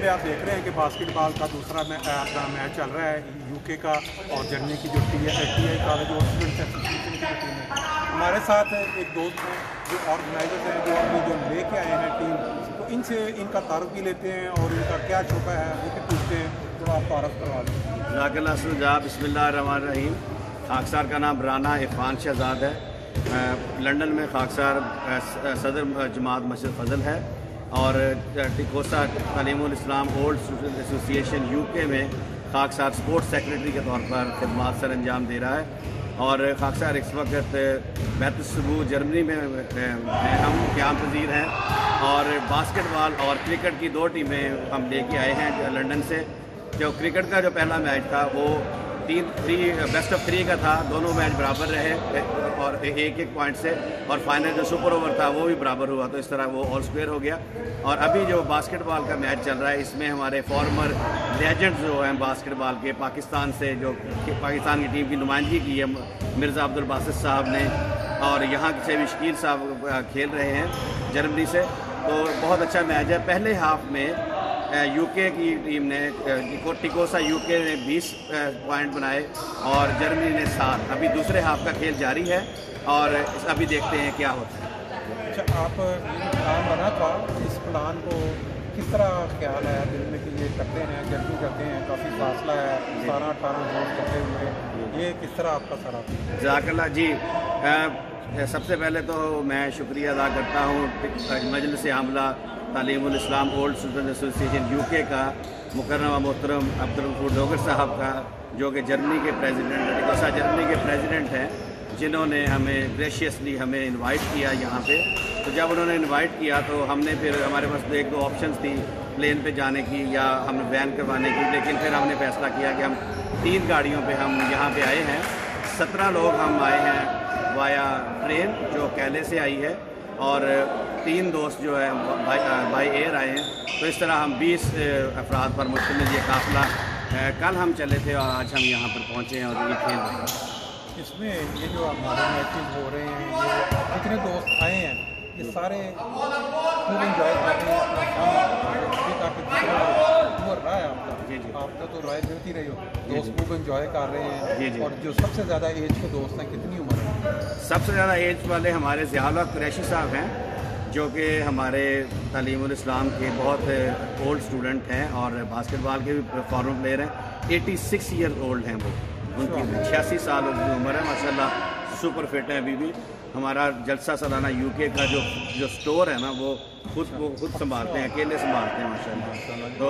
सामने आप देख रहे हैं कि बास्केटबॉल का दूसरा अपना मैच चल रहा है यूके का और जर्मनी की जो TI कॉलेज और स्टूडेंट्स एसोसिएशन की टीम है। हमारे साथ एक दोस्त हैं जो ऑर्गेनाइजर्स हैं, जो अभी जो लेके आए हैं टीम, तो इनसे इनका तारुफ भी लेते हैं और इनका क्या शोबा है वो भी पूछते हैं। तो आप तारुफ करवा दें। ज़ाकिल्लाह बिस्मिल्लाहिर्रहमानिर्रहीम। खाकसार का नाम राना इरफान शहजाद है। लंदन में खाकसार सदर जमात मस्जिद फजल है और टिकोसा तालीमुल इस्लाम ओल्ड स्टूडेंट एसोसिएशन यूके में खाकसार स्पोर्ट्स सेक्रेटरी के तौर पर खिदमात सर अंजाम दे रहा है। और खाकसार इस वक्त बैतुस्सबू जर्मनी में हम क़याम पज़ीर हैं और बास्केटबॉल और क्रिकेट की 2 टीमें हम लेके आए हैं लंदन से। जो क्रिकेट का जो पहला मैच था वो 3 बेस्ट ऑफ 3 का था, दोनों मैच बराबर रहे और 1-1 पॉइंट से, और फाइनल जो सुपर ओवर था वो भी बराबर हुआ, तो इस तरह वो ऑल स्क्वायर हो गया। और अभी जो बास्केटबॉल का मैच चल रहा है इसमें हमारे फॉर्मर लेजेंड्स जो हैं बास्केटबॉल के, पाकिस्तान से जो पाकिस्तान की टीम की नुमाइंदगी की है मिर्ज़ा अब्दुल बासित साहब ने, और यहाँ से भी शकील साहब खेल रहे हैं जर्मनी से। तो बहुत अच्छा मैच है। पहले हाफ में यूके की टीम ने टिकोसा यूके ने 20 पॉइंट बनाए और जर्मनी ने 7। अभी दूसरे हाफ का खेल जारी है और अभी देखते हैं क्या होता है। अच्छा, आप ये प्लान बना था, इस प्लान को किस तरह ख्याल है दिल में कि ये करते हैं, जल्दी करते हैं, काफ़ी फासला है, 17-18 रोज करते हुए, ये किस तरह आपका सरा? ज़ाकिल्लाह जी, सबसे पहले तो मैं शुक्रिया अदा करता हूँ मजलिस आमला तालीमुल इस्लाम ओल्ड स्टूडेंट एसोसिएशन यूके का मुकर्रमा मोहतरम अब्दुल गफूर डोगर साहब का, जो कि जर्मनी के प्रेसिडेंट टिकोसा जर्मनी के प्रेसिडेंट हैं, जिन्होंने हमें ग्रेशियसली हमें इनवाइट किया यहाँ पे। तो जब उन्होंने इनवाइट किया तो हमने फिर हमारे पास 1-2 ऑप्शंस थी, प्लेन पे जाने की या हम वैन करवाने की, लेकिन फिर हमने फैसला किया कि हम 3 गाड़ियों पे हम यहाँ पे आए हैं। 17 लोग हम आए हैं वाया ट्रेन जो कैले से आई है, और 3 दोस्त जो है बाई एयर आए हैं। तो इस तरह हम 20 अफराद पर मुश्तमिल ये काफ़िला कल हम चले थे और आज हम यहाँ पर पहुँचे हैं और ये खेल रहे हैं। इसमें ये जो हमारे मैचेस हो रहे हैं, ये कितने दोस्त आए हैं, ये सारे खूब इंजॉय कर रहे हैं अपना काम, ताकि वो रहा है आपका। जी जी, आपका तो राय मिलती रही हो, दोस्त खूब इंजॉय कर रहे हैं। जी जी। और जो सबसे ज़्यादा एज के दोस्त हैं, कितनी उम्र है? सबसे ज़्यादा एज वाले हमारे ज़ियाउल कुरैशी साहब हैं, जो कि हमारे तालीमुल इस्लाम के बहुत ओल्ड स्टूडेंट हैं और बास्केटबॉल के भी फॉर्मर प्लेयर हैं। 86 ईयर ओल्ड हैं वो, उनकी 86 साल उनकी उम्र है। माशाल्लाह सुपर फिट है अभी भी। हमारा जलसा सालाना यूके का जो स्टोर है ना वो खुद संभालते हैं, अकेले संभालते हैं माशाल्लाह। तो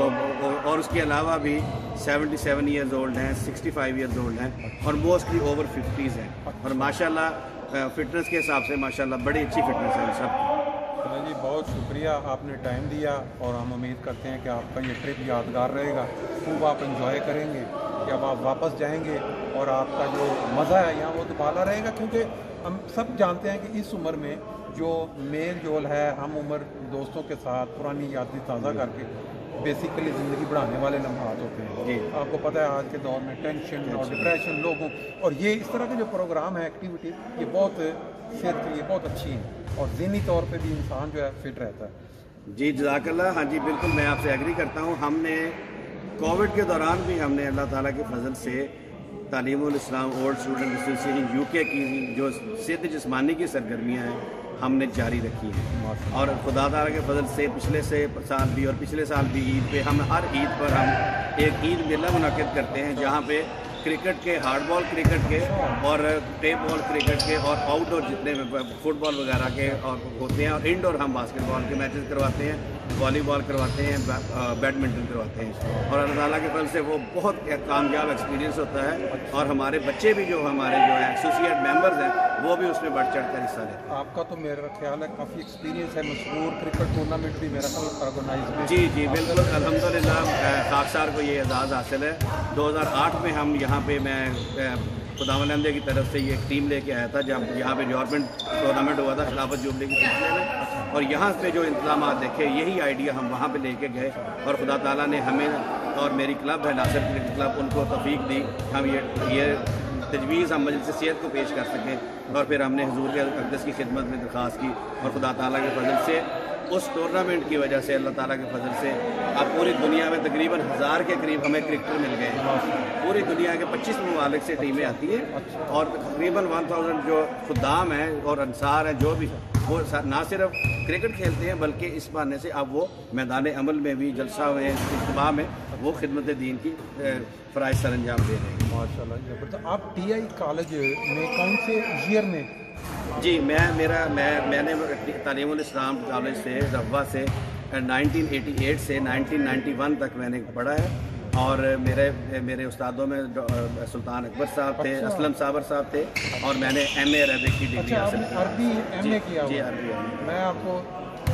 और उसके अलावा भी 77 ईयर्स ओल्ड हैं, 65 ईयर्स ओल्ड हैं और मोस्टली ओवर 50s हैं। और माशाल्लाह फिटनेस के हिसाब से माशाल्लाह बड़ी अच्छी फिटनेस है सब। जी, बहुत शुक्रिया, आपने टाइम दिया और हम उम्मीद करते हैं कि आपका ये ट्रिप यादगार रहेगा, खूब आप इंजॉय करेंगे। जब आप वापस जाएंगे और आपका जो मज़ा है यहाँ वो दोबारा रहेगा, क्योंकि हम सब जानते हैं कि इस उम्र में जो मेल जोल है, हम उम्र दोस्तों के साथ पुरानी यादें ताज़ा करके बेसिकली ज़िंदगी बढ़ाने वाले लम्हात होते हैं। जी, आपको पता है आज के दौर में टेंशन और डिप्रेशन लोगों, और ये इस तरह के जो प्रोग्राम है, एक्टिविटीज़, ये बहुत सेहत के लिए बहुत अच्छी हैं और ज़हनी तौर पे भी इंसान जो है फिट रहता है। जी जज़ाकल्लाह। हाँ जी, बिल्कुल मैं आपसे एग्री करता हूँ। हमने कोविड के दौरान भी हमने अल्लाह ताला के फजल से तालीमुल इस्लाम ओल्ड स्टूडेंट एसोसिएशन यूके की जो सेहत जिस्मानी की सरगर्मियाँ हैं हमने जारी रखी हैं। और खुदा ताला के फजल से पिछले साल भी और पिछले साल भी ईद पे हम हर ईद पर हम एक ईद मेला मुनाकिद करते हैं, जहाँ पे क्रिकेट के, हार्ड बॉल क्रिकेट के और टेप बॉल क्रिकेट के और आउटडोर जितने फुटबॉल वगैरह के और होते हैं, और इंडोर हम बास्केटबॉल के मैचेस करवाते हैं, वॉलीबॉल करवाते हैं, बैडमिंटन करवाते हैं। और अल्लाह ताला के फल से वो बहुत कामयाब एक्सपीरियंस होता है और हमारे बच्चे भी जो हमारे जो है एसोसिएट मेंबर्स हैं वो भी उसमें बढ़ चढ़ कर हिस्सा लेते हैं। आपका तो मेरा ख्याल है काफ़ी एक्सपीरियंस है, मशहूर क्रिकेट टूर्नामेंट भी मेरा ख्याल ऑर्गेनाइज में। जी जी बिल्कुल, अल्हम्दुलिल्लाह खाकसार को ये एजाज़ हासिल है। 2008 में हम यहाँ पे मैं खुदावंद की तरफ से ये टीम लेके आया था, जब यहाँ पे डेवलपमेंट टूर्नामेंट हुआ था खिलाफत जुबली के सिलसिले में, और यहाँ पे जो इंतजाम देखे यही आइडिया हम वहाँ पे लेके गए और खुदा ताला ने हमें और मेरी क्लब है नासिर क्रिकेट क्लब, उनको तौफीक दी हम ये तजवीज़ हम मजलिस सेहत को पेश कर सकें। और फिर हमने हुजूर के अक़दस की खिदमत में दरख्वास्त की और खुदा ताला के फजल से उस टूर्नामेंट की वजह से अल्लाह ताला के फजल से अब पूरी दुनिया में तकरीबन 1000 के करीब हमें क्रिकेटर मिल गए हैं। पूरी दुनिया के 25 ममालिक से टीमें आती हैं और तकरीबन 1000 जो खुदाम हैं और अंसार हैं जो भी वो ना सिर्फ क्रिकेट खेलते हैं बल्कि इस बहाने से अब वो मैदान अमल में भी जलसा में इज्तिमा में वो खिदमत दीन की फ़राइज़ सर अंजाम दे रहे हैं। माशाल्लाह। तो आप टीआई कॉलेज में कौन से ईयर में? जी मैंने तालीमुल इस्लाम कॉलेज से रब्वा से 1988 से 1991 तक मैंने पढ़ा है और मेरे उस्तादों में सुल्तान अकबर साहब थे, असलम साबर साहब थे और मैंने MA अरबिक की डिग्री हासिल की। अरबी MA किया? जी अरबी MA। मैं आपको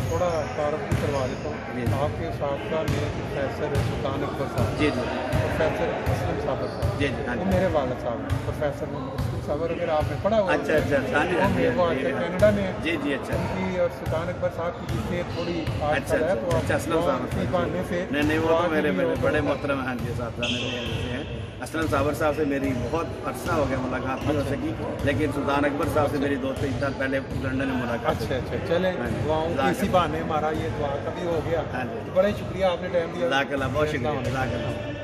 थोड़ा तारुफ भी करवा देता हूँ। आपके साथ में प्रोफेसर सुल्तान अकबर साहब, जी जी, प्रोफेसर असलम साबर साहब, जी जी, हाँ वो जी, मेरे वालिद साहब हैं, प्रोफेसर असलम साबर अगर आपने पढ़ा हुआ अच्छा अच्छा, हाँ जी हाँ जी, वो आजकल कनाडा में है। जी जी, अच्छा उनकी और सुल्तान अकबर साहब की जिससे थोड़ी अच्छा अच्छा, असलम साहब बहाने से नहीं वो तो मेरे बड़े मोहतरम हाँ जी साहब मेरे हैं। असलम साबर साहब से मेरी बहुत अरसा हो गया मुलाकात नहीं हो सकी, लेकिन सुल्तान अकबर साहब से मेरी 2-3 साल पहले लंदन में मुलाकात। अच्छा अच्छा, चले दुआओं की इसी बहाने हमारा ये दुआ का भी हो गया। हाँ जी, बड़ा शुक्रिया आपने टाइम दिया। बहुत शुक्रिया।